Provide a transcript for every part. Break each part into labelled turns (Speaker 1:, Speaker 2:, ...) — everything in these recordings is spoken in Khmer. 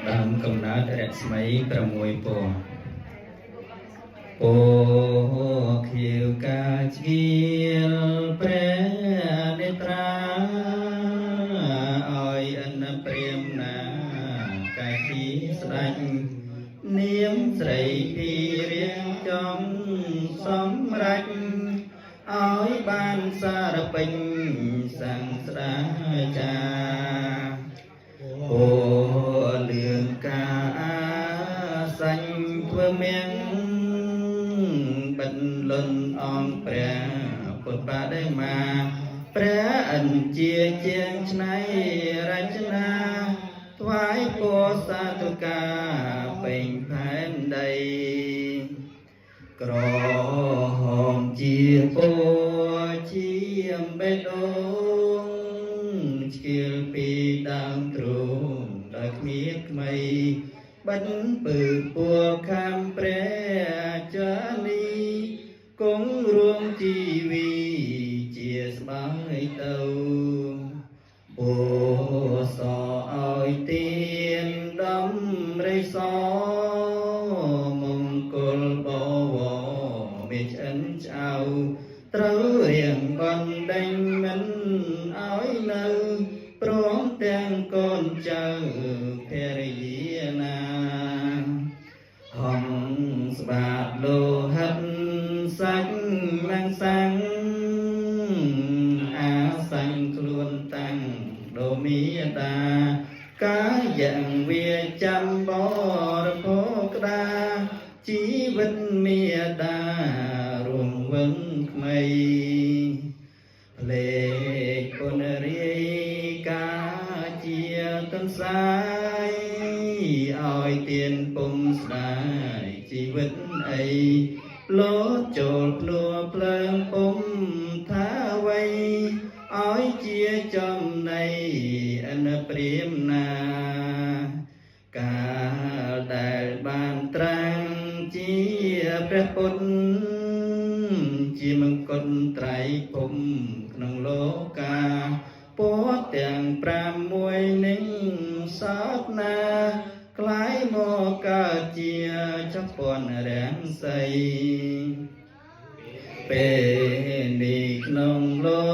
Speaker 1: ដើមកំណើតរស្មី6ពណ៌ពណ៌ខៀវកាជ្រៀលព្រះនេត្រាឲ្យអនព្រាមណាកាជីស្ដេចនាមស្រីពីរៀងចង់សម្រេចឲ្យបានសារពេញសង្ស្រាចាអូលឿងកាសាញ់ធ្វើមៀងបិណ្ឌលន់អង្គព្រះពុទ្ធបដិមាព្រះអិនជាជាងឆ្នៃរចនាថ្វាយពរសាធុកាពេញផែនដីក្រហមជាពរជាបេះដូងឆ្កៀលពីដើមទ្រូងដោយគ្មានថ្មីបិណ្ឌពើពួរខាំព្រះចានីគង់រួមជីវីជាស្បើយទៅពោសឲ្យទៀនដំរិសមង្គលបវរមេឆ្អិនឆ្អៅត្រូវរៀងបណ្ដេញមិនឲ្យនៅព្រមទាំងកូនចៅភរិយាណាហំស្បាតលោហិតសាច់មាំងសាំងអាសាញ់ខ្លួនតាំងដូមេតាកាយ៉ាងវាចាំបរិភោគក្តាជីវិតមេដារួមវឹងក្មៃភ្លេចពុនរាយកាជាទន្សាយឲ្យទៀនពុំស្ដាយជីវិតអីលោចូលភ្នួភ្លើងពុំថាអ្វីឲ្យជាចំណៃអនព្រាមណាកាលដែលបានត្រាំងជាព្រះពុទ្ធជាមង្គលត្រៃភពក្នុងលោកាពរទាំង6នឹងសោតណាคล้ายមកកើតជាចពន់រាំងសីពេលនេះក្នុងលោ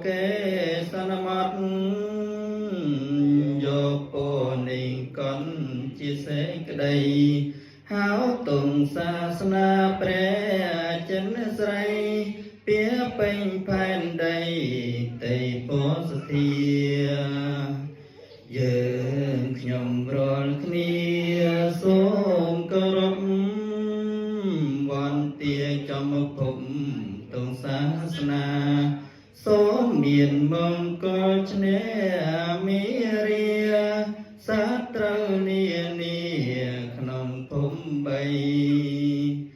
Speaker 1: កេសន្មតយកពរនេះកនជាសេចក្តីហៅទុំសាសនាព្រះចិនស្រីពាពេញផែនដីទេពសធាយើងខ្ញុំរាល់គ្នាសូមគោរពវន្ទាចំភពទុំសាសនាសូមមានមង្គលឈ្នះមេរាសត្រូវនានាក្នុងភូមិ3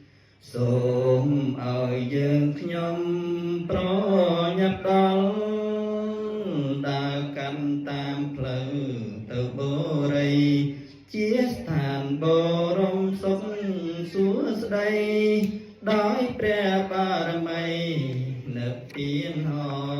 Speaker 1: សូមឲ្យយើងខ្ញុំប្រញាប់ដល់ដើរកាន់តាមផ្លូវទៅបរិយជាស្ថានបរមសុខសួស្តីដោយព្រះបារមីនិព្វានហោ